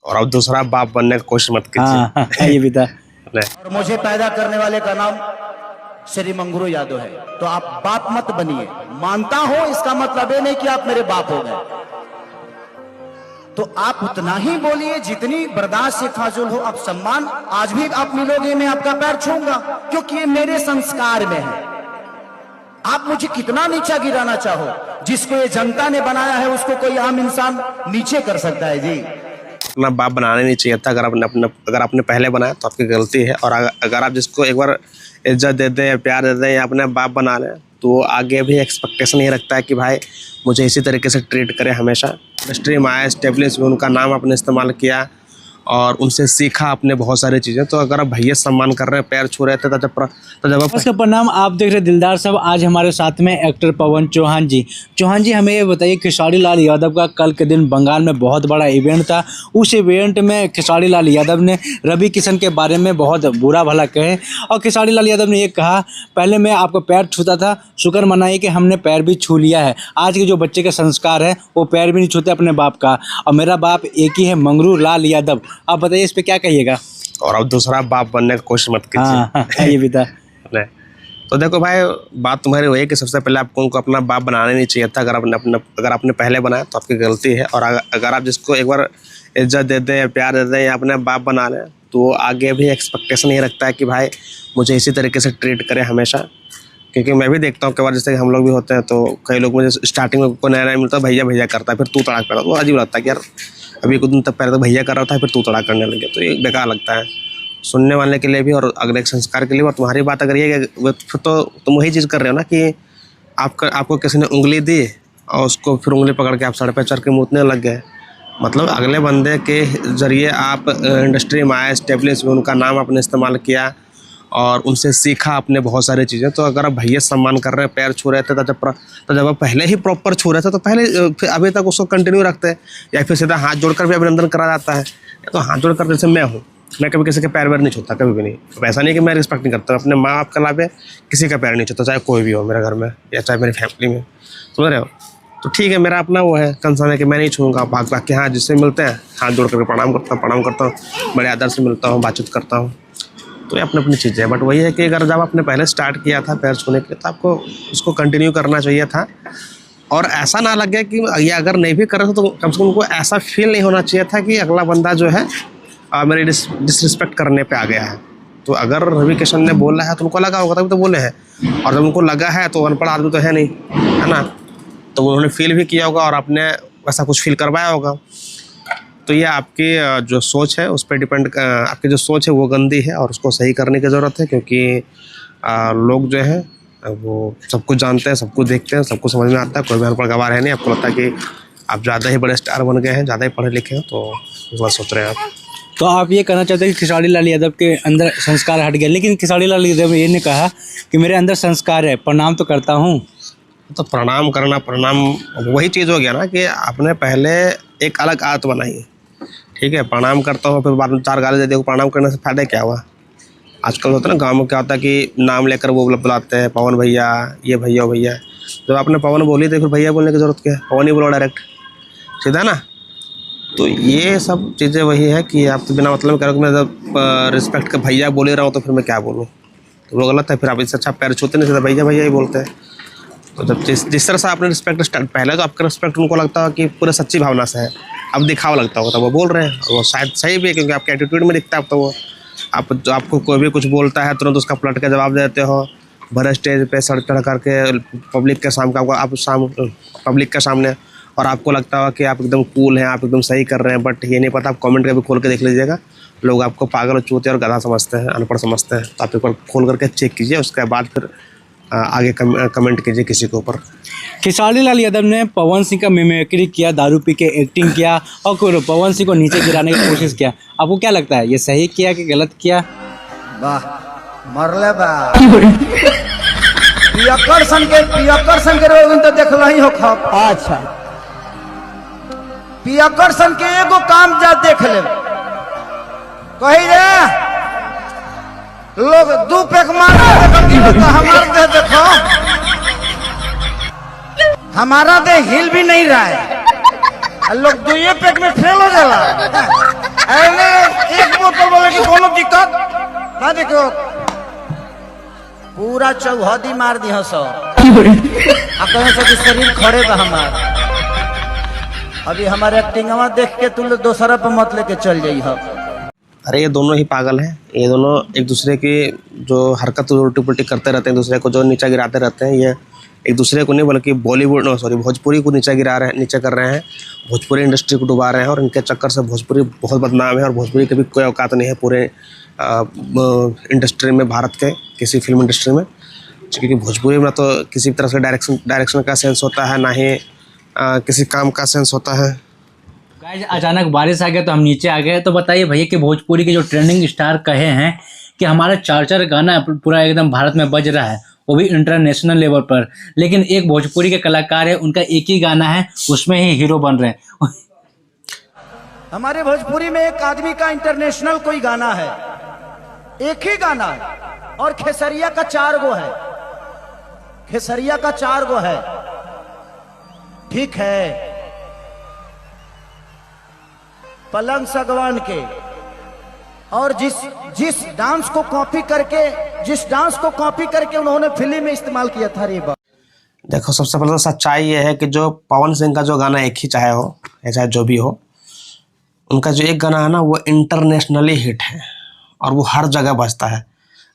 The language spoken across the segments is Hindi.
और अब दूसरा बाप बनने की कोशिश मत कीजिए। हाँ, ये भी था। और मुझे पैदा करने वाले का नाम श्री मंगरू यादव है, तो आप बाप मत बनिए। मानता हूं, इसका मतलब ये नहीं कि आप मेरे बाप हो गए, तो आप उतना ही बोलिए जितनी बर्दाश्त से फाजुल हो। आप सम्मान आज भी आप मिलोगे, मैं आपका पैर छूंगा, क्योंकि ये मेरे संस्कार में है। आप मुझे कितना नीचा गिराना चाहो, जिसको ये जनता ने बनाया है उसको कोई आम इंसान नीचे कर सकता है जी। अपना बाप बनाना नहीं चाहिए था। अगर आपने पहले बनाया तो आपकी गलती है। और अगर आप जिसको एक बार इज्जत दे दें, प्यार दे दें या अपने बाप बना लें, तो आगे भी एक्सपेक्टेशन ये रखता है कि भाई मुझे इसी तरीके से ट्रीट करें हमेशा। इंडस्ट्री में आया, एस्टेब्लिश में उनका नाम आपने इस्तेमाल किया और उनसे सीखा आपने बहुत सारी चीज़ें। तो अगर आप भैया सम्मान कर रहे हैं, पैर छू रहे थे, तो जब उसका प्रणाम। आप देख रहे दिलदार साहब, आज हमारे साथ में एक्टर पवन चौहान जी। चौहान जी, हमें ये बताइए, खेसारी लाल यादव का कल के दिन बंगाल में बहुत बड़ा इवेंट था। उस इवेंट में खेसारी लाल यादव ने रवि किशन के बारे में बहुत बुरा भला कहे, और खेसारी लाल यादव ने ये कहा, पहले मैं आपको पैर छूता था, शुक्र मनाइए कि हमने पैर भी छू लिया है। आज के जो बच्चे के संस्कार है वो पैर भी नहीं छूते अपने बाप का, और मेरा बाप एक ही है, मंगरू लाल यादव। आप बताइए इस पे क्या कहिएगा। और अब दूसरा बाप बनने की कोशिश मत कीजिए। ये भी था। तो देखो भाई, बात तुम्हारी वही है कि सबसे पहले आपको उनको अपना बाप बनाना नहीं चाहिए था। अगर आपने पहले बनाया तो आपकी गलती है। और अगर आप जिसको एक बार इज्जत दे दें, प्यार दे दें या अपने बाप बना लें, तो आगे भी एक्सपेक्टेशन ये रखता है कि भाई मुझे इसी तरीके से ट्रीट करें हमेशा। क्योंकि मैं भी देखता हूँ कई बार, जैसे हम लोग भी होते हैं, तो कई लोग मुझे स्टार्टिंग में कोई नया मिलता है, भैया भैया करता है, फिर तू तड़ाक करता है। तो अजीब लगता है कि यार अभी कुछ दिन तक पहले तो भैया कर रहा था, फिर तू तड़ाक करने लगे, तो ये बेकार लगता है सुनने वाले के लिए भी और अगले संस्कार के लिए। और तुम्हारी बात अगर ये फिर तो तुम वही चीज़ कर रहे हो ना कि आपको किसी ने उंगली दी और उसको फिर उंगली पकड़ के आप सर पे चढ़ के मूतने लग गए। मतलब अगले बंदे के ज़रिए आप इंडस्ट्री में आए, एस्टेब्लिश में उनका नाम आपने इस्तेमाल किया और उनसे सीखा आपने बहुत सारी चीज़ें। तो अगर आप भैया सम्मान कर रहे हैं, पैर छू रहे थे, तो जब आप पहले ही प्रॉपर छू रहे थे तो पहले फिर अभी तक उसको कंटिन्यू रखते हैं, या फिर सीधा हाथ जोड़कर भी अभिनंदन करा जाता है। तो हाथ जोड़कर जैसे मैं हूँ, मैं कभी किसी के पैर वैर नहीं छूता, कभी भी नहीं। तो ऐसा नहीं कि मैं रिस्पेक्ट नहीं करता, अपने माँ बाप के अलावा किसी का पैर नहीं छूता, चाहे कोई भी हो मेरे घर में या चाहे मेरी फैमिली में, समझ रहे हो। तो ठीक है, मेरा अपना वो है कंसर्न है कि मैं नहीं छूँगा। बाकी हाँ, जिससे मिलते हैं हाथ जोड़ करके प्रणाम करता हूँ, बड़े आदर से मिलता हूँ, बातचीत करता हूँ। तो ये अपनी चीज़ है। बट वही है कि अगर जब आपने पहले स्टार्ट किया था पैर छूने के लिए, तो आपको उसको कंटिन्यू करना चाहिए था। और ऐसा ना लगे कि ये अगर नहीं भी कर रहे तो कम से कम उनको ऐसा फील नहीं होना चाहिए था कि अगला बंदा जो है मेरी डिसरिस्पेक्ट करने पे आ गया है। तो अगर रवि किशन ने बोला है तो उनको लगा होगा, तभी तो बोले हैं। और जब उनको लगा है तो अनपढ़ आदमी तो है नहीं, है ना, तो उन्होंने फील भी किया होगा और आपने वैसा कुछ फील करवाया होगा। तो ये आपकी जो सोच है उस पर डिपेंड, आपकी जो सोच है वो गंदी है और उसको सही करने की ज़रूरत है। क्योंकि लोग जो है वो सब कुछ जानते हैं, सब कुछ देखते हैं, सब कुछ समझ में आता है, कोई भी अनपढ़ गवार है नहीं। आपको लगता है कि आप ज़्यादा ही बड़े स्टार बन गए हैं, ज़्यादा ही पढ़े लिखे हैं, तो इस बात सोच रहे हैं आप। तो आप ये कहना चाहते हैं कि खेसारी लाल यादव के अंदर संस्कार हट गए, लेकिन खेसारी लाल यादव ये ने कहा कि मेरे अंदर संस्कार है, प्रणाम तो करता हूँ। तो प्रणाम वही चीज़ हो गया ना कि आपने पहले एक अलग आदत बनाई है, ठीक है, प्रणाम करता हूँ, फिर बाद में 4 गाली दे दे। प्रणाम करने से फ़ायदा क्या हुआ? आजकल होता है ना गाँव में, क्या होता है कि नाम लेकर वो बुलाते हैं, पवन भैया, ये भैया वो भैया। जब आपने पवन बोली तो फिर भैया बोलने की ज़रूरत क्या है? पवन ही बोलो डायरेक्ट, सीधा ना। तो ये सब चीज़ें वही है कि आप तो बिना मतलब कह रहे हो कि मैं जब रिस्पेक्ट का भैया बोले रहा हूँ तो फिर मैं क्या बोलूँ, तो वो गलत है। फिर आप इससे अच्छा पैर छूते नहीं, सीधा भैया भैया ही बोलते हैं। तो जब जिस तरह से आपने रिस्पेक्ट स्टार्ट, पहले तो आपका रिस्पेक्ट उनको लगता है कि पूरे सच्ची भावना से है, अब दिखावा लगता होगा, तो वो बोल रहे हैं और वो शायद सही भी है क्योंकि आपके एटीट्यूड में दिखता है। अब तो वो आपको कोई भी कुछ बोलता है तुरंत उसका पलट के जवाब देते हो, भरे स्टेज पे सड़ चढ़ करके पब्लिक के सामने, और आपको लगता है कि आप एकदम कूल हैं, आप एकदम सही कर रहे हैं। बट ये नहीं पता, आप कमेंट का भी खोल के देख लीजिएगा, लोग आपको पागल, चूते और गधा समझते हैं, अनपढ़ समझते हैं। तो आप एक बार खोल करके चेक कीजिए, उसके बाद फिर आगे कमेंट कीजिए किसी के ऊपर। खेसारी लाल यादव ने पवन सिंह का मिमिक्री किया, दारू पी के एक्टिंग किया और पवन सिंह को नीचे गिराने की कोशिश किया। आपको क्या लगता है, ये सही किया कि गलत किया? वाह, मरले बा पियक्कर सन के रोग तो देखल ही हो खब। अच्छा, पियक्कर सन के एगो काम जा देख ले, कही रे लोग 2 पैक मार तो हमारा दे देखो, हमारा दे हिल भी नहीं रहा है, लोग 2 पैक में फेल हो जाला। अरे एक बोतल वाले की कोनो दिक्कत ना देखो पूरा चौहदी मार दी सो कहे से कि शरीर खड़े बा हमार अभी हमारे एक्टिंगवा देख के तुम दोसरा पे मत लेके चल जाई हो। अरे ये दोनों ही पागल हैं, ये दोनों एक दूसरे की जो हरकत उल्टी पुल्टी करते रहते हैं, दूसरे को जो नीचा गिराते रहते हैं। ये एक दूसरे को नहीं बल्कि बॉलीवुड भोजपुरी को नीचे कर रहे हैं, भोजपुरी इंडस्ट्री को डुबा रहे हैं। और इनके चक्कर से भोजपुरी बहुत बदनाम है और भोजपुरी की भी कोई औकात नहीं है पूरे इंडस्ट्री में, भारत के किसी फिल्म इंडस्ट्री में। क्योंकि भोजपुरी में तो किसी तरह से डायरेक्शन का सेंस होता है, ना ही किसी काम का सेंस होता है। गाइस अचानक बारिश आ गया तो हम नीचे आ गए। तो बताइए भैया कि भोजपुरी के जो ट्रेंडिंग स्टार कहे हैं कि हमारा 4 गाना पूरा एकदम भारत में बज रहा है, वो भी इंटरनेशनल लेवल पर, लेकिन एक भोजपुरी के कलाकार है, उनका एक ही गाना है, उसमें ही हीरो बन रहे हैं। हमारे भोजपुरी में एक आदमी का इंटरनेशनल कोई गाना है, एक ही गाना है, और खेसरिया का 4 गो है, खेसरिया का 4 गो है। ठीक है, पलंग सगवान के, और जिस डांस को कॉपी करके उन्होंने फिल्म में इस्तेमाल किया था। रे देखो सबसे पहले तो सच्चाई ये है कि जो पवन सिंह का जो गाना एक ही चाहे हो या चाहे जो भी हो, उनका जो एक गाना है ना वो इंटरनेशनली हिट है और वो हर जगह बजता है।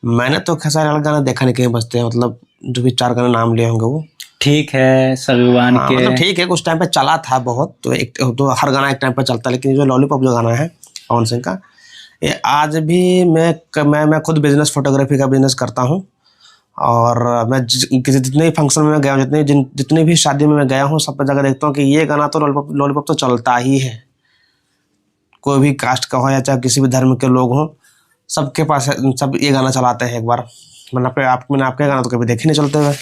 मैंने तो खेसारी लाल गाना देखा नहीं कहीं बजते हैं, मतलब जो भी 4 गाने नाम लिए होंगे वो ठीक है सगवान के, मतलब ठीक है, कुछ टाइम पे चला था बहुत, तो हर गाना एक टाइम पे चलता है। लेकिन जो लॉलीपॉप जो गाना है पवन सिंह का, ये आज भी मैं खुद बिजनेस फोटोग्राफी का बिजनेस करता हूँ और मैं जितने भी फंक्शन में गया हूँ, जितनी भी शादी में मैं गया हूँ, सब जगह देखता हूँ कि ये गाना तो लॉलीपॉप तो चलता ही है। कोई भी कास्ट का हो या चाहे किसी भी धर्म के लोग हों, सबके पास सब ये गाना चलाते हैं एक बार। मैंने आपके गाना तो कभी देखे नहीं चलते हुए,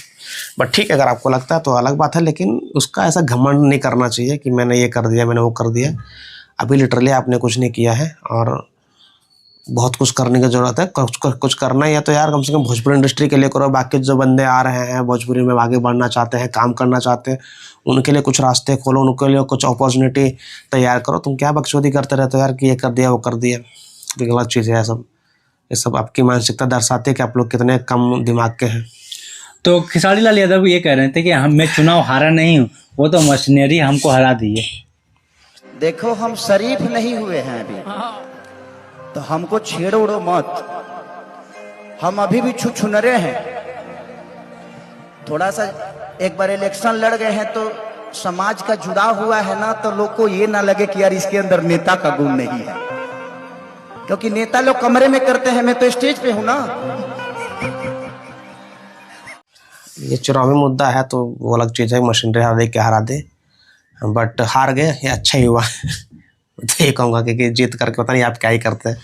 बट ठीक है, अगर आपको लगता है तो अलग बात है। लेकिन उसका ऐसा घमंड नहीं करना चाहिए कि मैंने ये कर दिया, मैंने वो कर दिया। अभी लिटरली आपने कुछ नहीं किया है और बहुत कुछ करने की ज़रूरत है। कुछ करना ही है तो यार कम से कम भोजपुरी इंडस्ट्री के लिए करो। बाकी जो बंदे आ रहे हैं भोजपुरी में आगे बढ़ना चाहते हैं, काम करना चाहते हैं, उनके लिए कुछ रास्ते खोलो, उनके लिए कुछ अपॉर्चुनिटी तैयार करो। तुम क्या बकचोदी करते रहते हो यार कि ये कर दिया वो कर दिया, ये गलत चीज़ है। ये सब आपकी मानसिकता दर्शाती है कि आप लोग कितने कम दिमाग के हैं। तो खेसारी लाल यादव ये कह रहे थे कि मैं चुनाव हारा नहीं हूँ, वो तो मशीनरी हमको हरा दी है। देखो हम शरीफ नहीं हुए हैं अभी, तो हमको छेड़ो उड़ो मत, हम अभी भी छुछुनरे हैं। थोड़ा सा एक बार इलेक्शन लड़ गए हैं तो समाज का जुड़ाव हुआ है ना, तो लोग को ये ना लगे कि यार इसके अंदर नेता का गुण नहीं है, क्योंकि नेता लोग कमरे में करते हैं, मैं तो स्टेज पे हूं ना। ये चुनावी मुद्दा है तो वो अलग चीज़ है, मशीनरी हरा दे क्या हरा दे, बट हार गए ये अच्छा ही हुआ। तो ये कहूँगा कि जीत करके पता नहीं आप क्या ही करते हैं,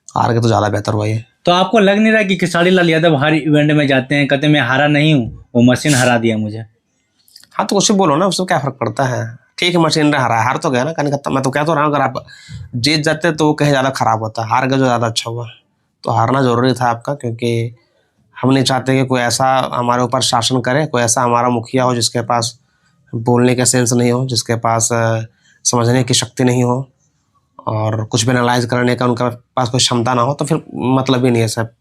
हार गए तो ज़्यादा बेहतर हुआ ये। तो आपको लग नहीं रहा कि खेसारी लाल यादव हर इवेंट में जाते हैं, कहते मैं हारा नहीं हूँ, वो मशीन हरा दिया मुझे। हाँ तो उसे बोलो ना, उससे क्या फ़र्क पड़ता है। ठीक है मशीन ने हारा, हार तो गया ना, कहने का मैं तो कह तो रहा हूँ अगर आप जीत जाते तो वो कहीं ज़्यादा ख़राब होता, हार गए जो ज़्यादा अच्छा हुआ। तो हारना ज़रूरी था आपका, क्योंकि हम नहीं चाहते कि कोई ऐसा हमारे ऊपर शासन करे, कोई ऐसा हमारा मुखिया हो जिसके पास बोलने का सेंस नहीं हो, जिसके पास समझने की शक्ति नहीं हो और कुछ भी एनालाइज करने का उनका पास कोई क्षमता ना हो। तो फिर मतलब ही नहीं है सब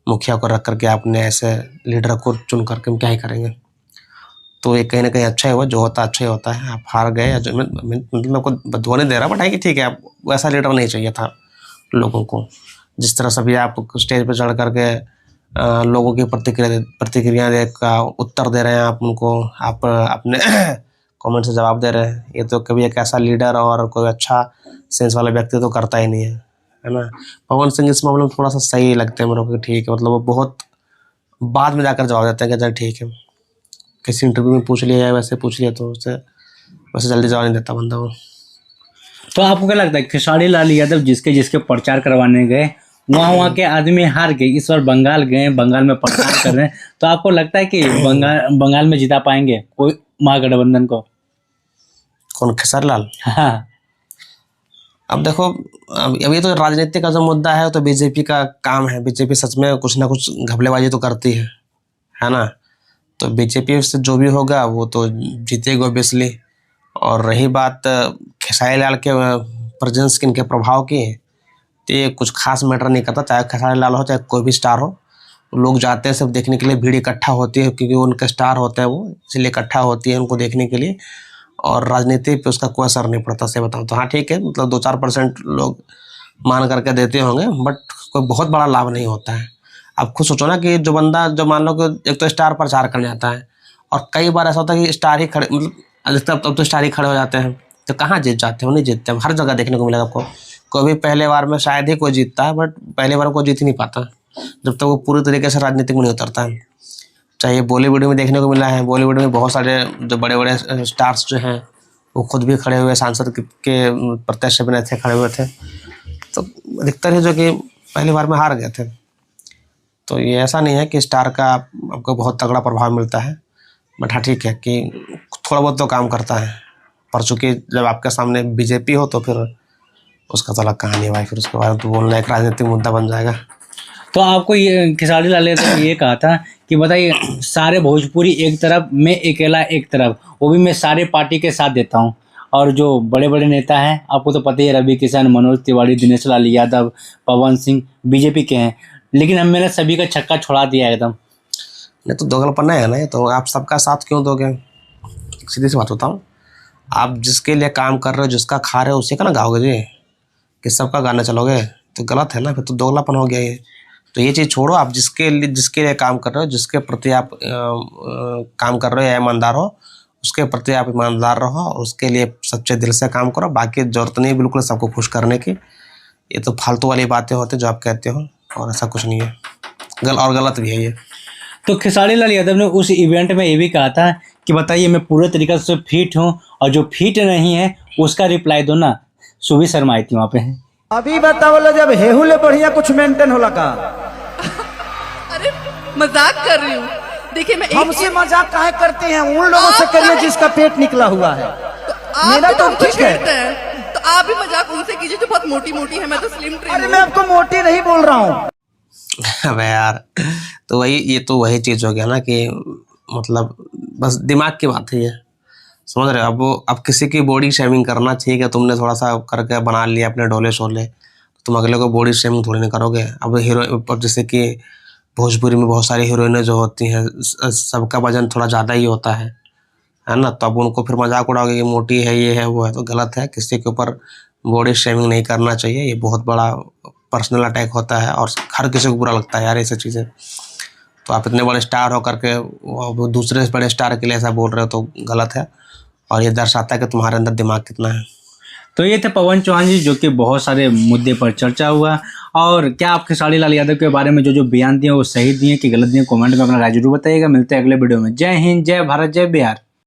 मुखिया को रख करके आपने ऐसे लीडर को चुन करके हम क्या ही करेंगे। तो ये कहीं ना कहीं अच्छा ही हुआ, जो होता अच्छा ही होता है। आप हार गए, मतलब मैं को बदवा नहीं दे रहा, बट है कि ठीक है, आप वैसा लीडर नहीं चाहिए था लोगों को। जिस तरह से भी आप स्टेज पर चढ़ करके लोगों की प्रतिक्रिया देख का उत्तर दे रहे हैं, आप उनको आप अपने कमेंट से जवाब दे रहे हैं, ये तो कभी एक ऐसा लीडर और कोई अच्छा सेंस वाला व्यक्ति तो करता ही नहीं है ना। पवन सिंह इस मामले में थोड़ा सा सही लगते हैं मेरे को, ठीक है, मतलब वो बहुत बाद में जाकर जवाब देते हैं कि चल ठीक है, किसी इंटरव्यू में पूछ लिया या वैसे पूछ लिया तो उससे वैसे जल्दी जवाब नहीं देता बंदा वो। तो आपको क्या लगता है खेसारी लाल यादव जिसके प्रचार करवाने गए वहाँ के आदमी हार गए, इस बार बंगाल गए, बंगाल में प्रचार कर रहे हैं, तो आपको लगता है कि बंगाल में जिता पाएंगे कोई महागठबंधन को? कौन, खेसारी लाल? हाँ। अब देखो, अब ये तो राजनीति का जो मुद्दा है तो बीजेपी का काम है। बीजेपी सच में कुछ ना कुछ घपलेबाजी तो करती है ना। तो बीजेपी से जो भी होगा वो तो जीतेगा ऑब्वियसली। और रही बात खेसारी लाल के प्रेजेंस की, इनके प्रभाव की है, तो ये कुछ खास मैटर नहीं करता। चाहे खेसारी लाल हो, चाहे कोई भी स्टार हो, लोग जाते हैं सब देखने के लिए, भीड़ इकट्ठा होती है क्योंकि उनके स्टार होते हैं वो, इसलिए इकट्ठा होती है उनको देखने के लिए। और राजनीति पे उसका कोई असर नहीं पड़ता, से बताऊँ तो। हाँ ठीक है, मतलब 2-4% लोग मान करके देते होंगे, बट कोई बहुत बड़ा लाभ नहीं होता है। आप खुद सोचो ना कि जो बंदा, जो मान लो कि एक तो स्टार प्रचार करने आता है, और कई बार ऐसा होता है कि स्टार ही खड़े, मतलब अधिकतर अब तो स्टार ही खड़े हो जाते हैं, तो कहाँ जीत जाते हैं? वो नहीं जीतते। हर जगह देखने को मिलेगा आपको। कोई भी पहले बार में शायद ही कोई जीतता है, बट पहले बार कोई जीत ही नहीं पाता जब तक वो पूरी तरीके से राजनीतिक में नहीं उतरता है। चाहे बॉलीवुड में देखने को मिला है, बॉलीवुड में बहुत सारे जो बड़े बड़े स्टार्स जो हैं वो खुद भी खड़े हुए, सांसद के प्रत्याशी बने थे, खड़े हुए थे, तो अधिकतर है जो कि पहली बार में हार गए थे। तो ये ऐसा नहीं है कि स्टार का आपको बहुत तगड़ा प्रभाव मिलता है, बट हाँ ठीक है कि थोड़ा बहुत तो काम करता है। पर चूँकि जब आपके सामने बीजेपी हो तो फिर उसका तो अलग कहानी है भाई, फिर उसके बाद तो बोलना एक राजनीतिक मुद्दा बन जाएगा। तो आपको ये खेसारी लाल यादव ने ये कहा था कि बताइए, सारे भोजपुरी एक तरफ, मैं अकेला एक तरफ, वो भी मैं सारे पार्टी के साथ देता हूँ। और जो बड़े बड़े नेता हैं, आपको तो पता ही है, रवि किशन, मनोज तिवारी, दिनेश लाल यादव, पवन सिंह बीजेपी के हैं, लेकिन मैंने सभी का छक्का छोड़ा दिया एकदम। नहीं तो दोगलपना है ना ये, तो आप सबका साथ क्यों दोगे? सीधी सी बात बताऊँ, आप जिसके लिए काम कर रहे हो, जिसका खा रहे हो, उसी का ना गाओगे जी, कि सबका गाना चलोगे? तो गलत है ना, फिर तो दोगलापन हो गया ये। तो ये चीज़ छोड़ो, आप जिसके लिए काम कर रहे हो, जिसके प्रति आप काम कर रहे हो या ईमानदार हो, उसके प्रति आप ईमानदार रहो, उसके लिए सच्चे दिल से काम करो। बाकी जरूरत नहीं बिल्कुल सबको खुश करने की, ये तो फालतू वाली बातें होती हैं जो आप कहते हो, और ऐसा कुछ नहीं है, और गलत भी है ये। तो खेसारी लाल यादव ने उस इवेंट में ये भी कहा था कि बताइए, मैं पूरे तरीके से फिट हूँ, और जो फिट नहीं है उसका रिप्लाई दो ना। सुबी शर्मा आई थी वहाँ पे। अभी बताओ, जब हेहुले बढ़िया कुछ मेंटेन होला का? अरे मजाक कर रही हूँ। देखिए मैं हमसे मजाक काहे करते हैं? उन लोगों से करिए जिसका पेट निकला हुआ है। मेरा तो ठीक है, तो आप भी मजाक उनसे कीजिए जो बहुत मोटी मोटी है। मैं तो स्लिम ट्रिम अरे मैं आपको मोटी नहीं बोल रहा हूँ। अबे यार, तो वही, ये तो वही चीज़ हो गया ना कि मतलब बस दिमाग की बात है ये, समझ रहे हो? अब किसी की बॉडी शेमिंग करना, ठीक है, तुमने थोड़ा सा करके बना लिया अपने डोले शोले, तुम अगले को बॉडी शेमिंग थोड़ी नहीं करोगे। अब अब जैसे कि भोजपुरी में बहुत सारी हीरोइनें जो होती हैं, सबका वजन थोड़ा ज़्यादा ही होता है ना, तो अब उनको फिर मजाक उड़ाओगे कि मोटी है, ये है, वो है, तो गलत है। किसी के ऊपर बॉडी शेमिंग नहीं करना चाहिए, ये बहुत बड़ा पर्सनल अटैक होता है, और हर किसी को बुरा लगता है यार ऐसी चीज़ें। तो आप इतने बड़े स्टार हो करके दूसरे बड़े स्टार के लिए ऐसा बोल रहे हो तो गलत है, और ये दर्शाता है कि तुम्हारे अंदर दिमाग कितना है। तो ये थे पवन चौहान जी, जो कि बहुत सारे मुद्दे पर चर्चा हुआ। और क्या आप खेसारी लाल यादव के बारे में जो बयान दिए वो सही दिए कि गलत दिए, कमेंट में अपना राय जरूर बताइएगा। मिलते हैं अगले वीडियो में। जय हिंद, जय भारत, जय बिहार।